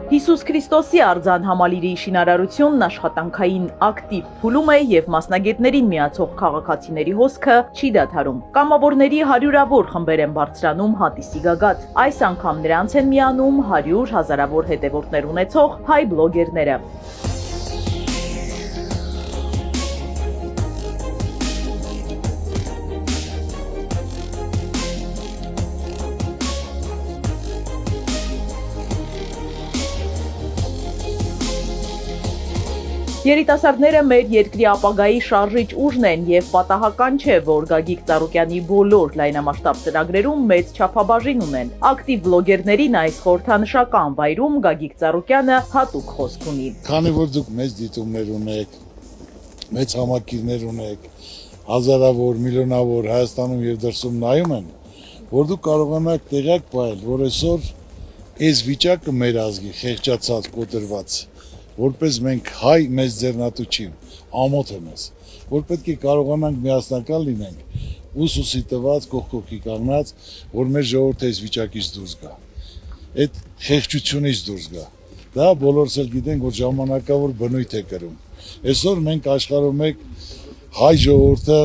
Հիսուս Քրիստոսի արձան համալիրի շինարարությունն աշխատանքային ակտիվ փուլում է եւ մասնագետներին միացող քաղաքացիների հոսքը չի դադարում։ Կամավորների հարյուրավոր խմբեր են բարձրանում հատիսի գագաթ։ Այս անգամ նրանց են միանում 100 հազարավոր հետևորդներ ունեցող հայ բլոգերները։ Երիտասարդները մեր երկրի ապագայի շարժիչ ուժն են եւ պատահական չէ, որ Գագիկ Ծառուկյանի բոլոր լայնամասշտաբ ծրագրերում մեծ չափաբաժին ունեն։ Ակտիվ բլոգերներին այս խորհրդանշական վայրում Գագիկ Ծառուկյանը հատուկ խոսք ունի։ Քանի որ դուք մեծ դիտումներ ունեք, մեծ համակիրներ ունեք, հազարավոր, միլիոնավոր Հայաստանում եւ դրսում նայում են, որ դուք կարողանաք տեղյակ պահել, որ այսօր այս վիճակը մեր ազգի խեղճացած, կոտրված որպես մենք հայ մեզ ձեռնատու ամոթ է մեզ, որ պետք է կարողանանք միասնական լինենք, ուսուսի տված, կողքի կանգնած, որ մեր ժողովուրդը այս վիճակից դուրս գա, այդ խեղճությունից դուրս գա, դա բոլորս էլ գիտենք, որ ժամանակավոր բնույթ է կրում, այսօր մենք աշխարհում ենք հայ ժողովուրդը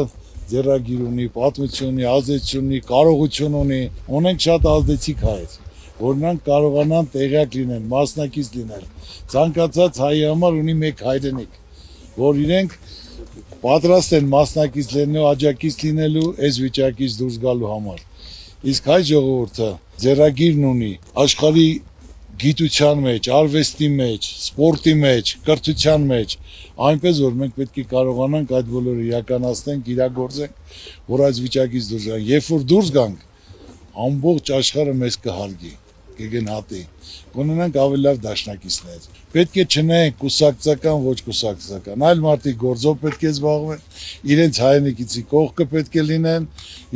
ձեռագիր ունի, պատմություն ունի, ազդեցություն ունի, կարողություն ունի, ունենք շատ ազդեցիկ հայեր, որ նրանք կարողանան տեղյակ լինեն, մասնակից լինել, ցանկացած հայի համար ունի մեկ հայրենիք, որ իրենք պատրաստ են մասնակից լինելու, աջակից լինելու այս վիճակից դուրս գալու համար։ Իսկ հայ ժողովուրդը ձեռագիրն ունի աշխարհի գիտության մեջ, արվեստի մեջ, սպորտի մեջ, կրթության մեջ, այնպես որ մենք պետք է կարողանանք այդ բոլորը իրականացնենք, իրագործենք, որ այս վիճակից դուրս գանք։ Երբ որ դուրս գանք, ամբողջ աշխարհը մեզ կհարգի, կգնահատի, կունենանք ավելի լավ դաշնակիցներ։ Պետք է չնայենք կուսակցական, ոչ կուսակցական, այլ մարդիկ գործով պետք է զբաղվեն, իրենց հայրենիքից կողքը պետք է լինեն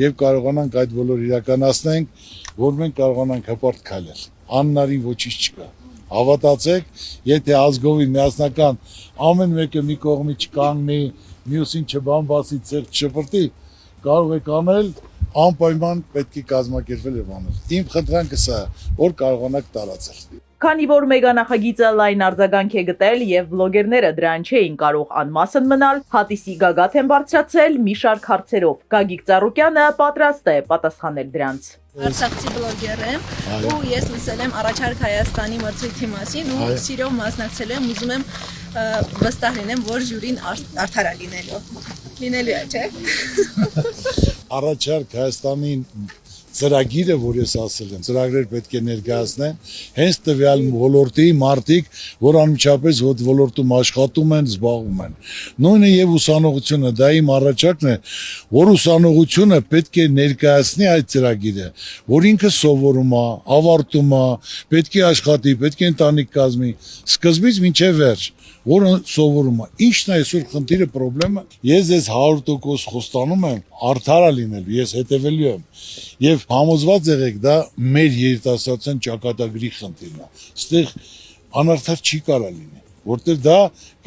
եւ կարողանանք այդ բոլորը իրականացնենք, որ մենք կարողանանք հպարտ քայլել։ Անհնարին ոչինչ չկա։ Հավատացեք, եթե ազգովի միասնական ամեն մեկը մի կողմի չկանգնի, մյուսին չբամբասի, ցեղ չշպրտի, կարող եք անել անպայման պետք է կազմակերպել եւ անել։ Իմ խնդրանքը սա է, որ կարողանաք տարածել։ Քանի որ մեգանախագիծը լայն արձագանք է գտել եւ բլոգերները դրան չէին կարող անմասն մնալ, հատիսի գագաթ են բարձրացել մի շարք հարցերով։ Գագիկ Ծառուկյանը պատրաստ է պատասխանել դրանց։ Արցախցի բլոգեր եմ ու ես լսել եմ առաջարկ Հայաստանի մրցույթի մասին ու սիրով մասնակցել եմ, ուզում եմ վստահ լինեմ, որ ժյուրին արդար է լինելու է, չէ՞։ Առաջարկ Հայաստանի ծրագիրը, որ ես ասել եմ, ծրագրեր պետք է ներկայացնեն, հենց տվյալ ոլորտի մարդիկ, որ անմիջապես հոտ ոլորտում աշխատում են, զբաղվում են։ Նույնը եւ ուսանողությունը, դա իմ առաջարկն է, որ ուսանողությունը պետք է ներկայացնի այդ ծրագիրը, որ ինքը սովորում է, ավարտում է, պետք է աշխատի, պետք է ընտանիք կազմի, սկզբից մինչև վերջ, որը սովորում է։ Ինչն է այսօր խնդիրը, պրոբլեմը, ես ես 100% խոստանում եմ, արդար է լինելու, ես հետևելու եմ եւ համոզված եղեք, դա մեր երիտասարդության ճակատագրի խնդիրն է։ Այստեղ անարդար չի կարա լինի, որտեղ դա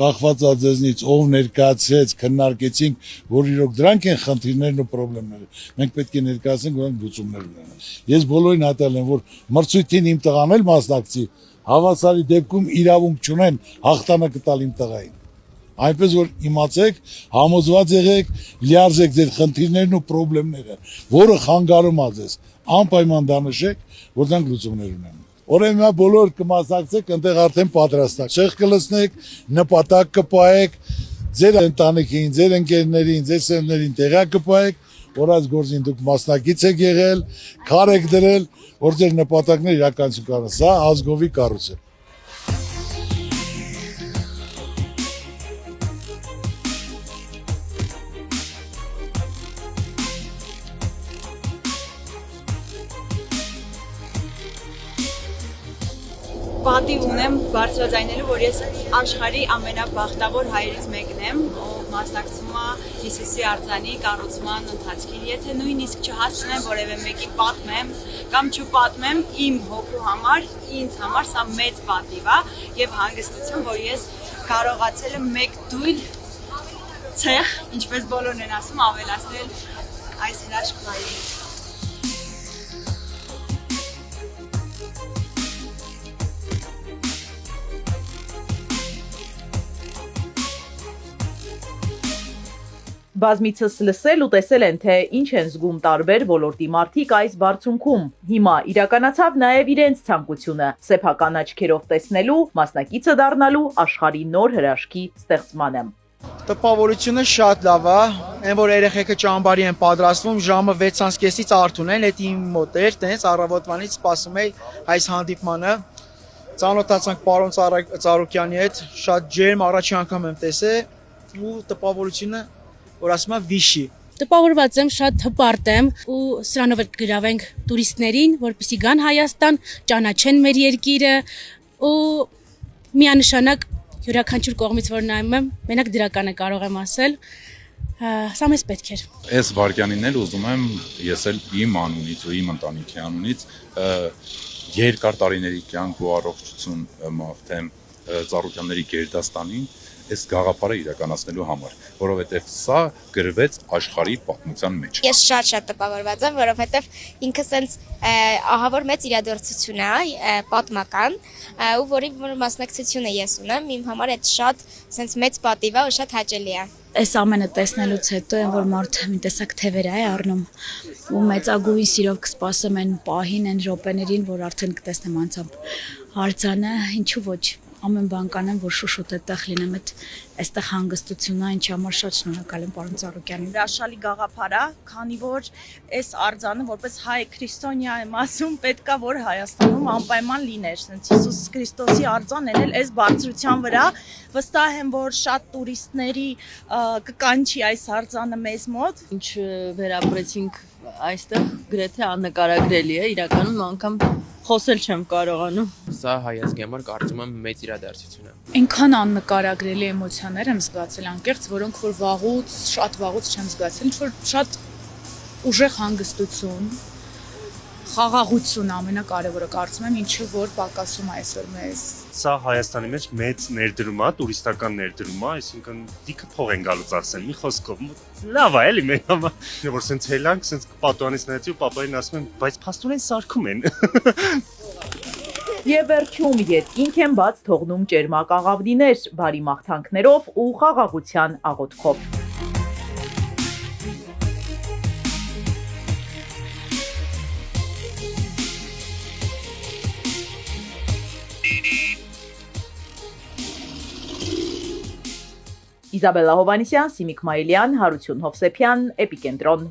կախված է ձեզնից, ով ներկայացրեց, քննարկեցինք, որ իրոք դրանք են խնդիրներն ու պրոբլեմները։ Մենք պետք է ներկայացնենք, որոնք լուծումներ ունենան։ Ես բոլորին հատել եմ, որ մրցույթին իմ տղան էլ մասնակցի, հավասարի դեպքում իրավունք չունեն հաղթանակը տալ իմ տղային։ Այնպես որ իմացեք, համոզված եղեք, լիարժեք ձեր խնդիրներն ու պրոբլեմները, որը խանգարում է ձեզ, անպայման դա նշեք, որ դրանք լուծումներ ունեն։ Ուրեմն բոլոր կմասնակցեք, այնտեղ արդեն պատրաստ եք, շեղ կլցնեք, նպատակ կպահեք, ձեր ընտանիքին, ձեր ընկերներին, ձեր սերունդներին տեղյակ կպահեք, որ այս գործին դուք մասնակից եք եղել, քար եք դրել, որ ձեր նպատակները իրականություն կան։ Սա ազգովի կառույց է։ Պատիվ ունեմ բարձրաձայնելու, որ ես աշխարհի ամենաբախտավոր հայերից մեկն եմ, ով մասնակցում է Հիսուսի արձանի կառուցման ընթացքին։ Եթե նույնիսկ չհասցնեմ որևէ մեկի պատմեմ կամ չպատմեմ իմ հոգու համար, ինձ համար սա մեծ պատիվ է եւ հանգստություն, որ ես կարողացել եմ մեկ դույլ ցեխ, ինչպես բոլորն են ասում, ավելացնել այս հրաշք վայրին։ Բազմիցս լսել ու տեսել են, թե ինչ են զգում տարբեր ոլորտի մարդիկ այս բարձունքում։ Հիմա իրականացավ նաև իրենց ցանկությունը՝ սեփական աչքերով տեսնելու, մասնակիցը դառնալու աշխարհի նոր հրաշքի ստեղծմանը։ Տպավորությունը շատ լավ է, այն որ երեխեքը ճամբարի են պատրաստվում, ժամը 6:30-ից արթուն են, դա իմ մոտ էր, տենց առավոտվանից սպասում էի այս հանդիպմանը։ Ծանոթացանք պարոն Ծառուկյանի հետ, շատ ջերմ առաջի անգամ եմ տեսել ու տպավորությունը, որ ասում եմ վիշի։ Տպավորված եմ, շատ հպարտ եմ ու սրանով գրավենք տուրիստներին, որպեսզի գան Հայաստան, ճանաչեն մեր երկիրը ու միանշանակ յուրաքանչյուր կողմից որ նայում եմ, մենակ դրականը կարող եմ ասել, սա մեզ պետք էր։ Այս վարքյանին էլ ուզում եմ ես էլ իմ անունից ու իմ ընտանիքի անունից երկար տարիների կյանք ու առողջություն մաղթեմ Ծառուկյանների գերդաստանին այս գաղափարը իրականացնելու համար, որովհետև սա գրվեց աշխարհի պատմության մեջ։ Ես շատ տպավորված եմ, որովհետև ինքը սենց ահավոր մեծ իրադարձություն է, պատմական, ու որի մասնակցությունը ես ունեմ, իմ համար այդ շատ սենց մեծ պատիվ է ու շատ հաճելի է։ Այս ամենը տեսնելուց հետո այն որ մարդը մի տեսակ թևեր է առնում ու մեծագույն սիրով կսպասեմ այն պահին, այն րոպեներին, որ արդեն կտեսնեմ անցամբ արձանը, ինչու ոչ։ Ամեն բան կանեմ, որ շուշոտ այդտեղ լինեմ, այստեղ հանգստությունն է, ինչի համար շատ շնորհակալ եմ պարոն Ծառուկյանին։ Հրաշալի գաղափար է, քանի որ այս արձանը որպես հայ քրիստոնյա եմ ասում, պետքա որ Հայաստանում անպայման լիներ, ասենց Հիսուս Քրիստոսի արձանն էլ այս բարձրության վրա, վստահ եմ, որ շատ տուրիստների կկանչի այս արձանը մեզ մոտ։ Ինչ վերապրեցինք այստեղ գրեթե աննկարագրելի է, իրականում անգամ խոսել չեմ կարողանում։ Սա հայազգի համար կարծում եմ մեծ իրադարձություն է։ Այնքան աննկարագրելի էմոցիաներ եմ զգացել անկեղծ, որոնք որ շատ վաղուց չեմ զգացել, ինչ որ շատ ուժեղ հանգստություն, խաղաղություն ամենակարևորը կարծում եմ, ինչը որ պակասում է այսօր մեզ։ Սա Հայաստանի մեջ մեծ ներդրում է, տուրիստական ներդրում է, այսինքն դիքը փող են գալուց ասեն, մի խոսքով լավ է էլի մեր համար։ Որ սենց հելանք, սենց պատուանից նայեցի ու պապային ասում եմ, բայց փաստորեն սարքում են։ Եվ վերջում երկինք են բաց թողնում ճերմակ աղավնիներ, բարի մաղթանքներով ու խաղաղության աղոթքով։ Իզաբելլա Հովանեսյան, Սիմիկ Մայիլյան, Հարություն Հովսեփյան, Էպիկենտրոն։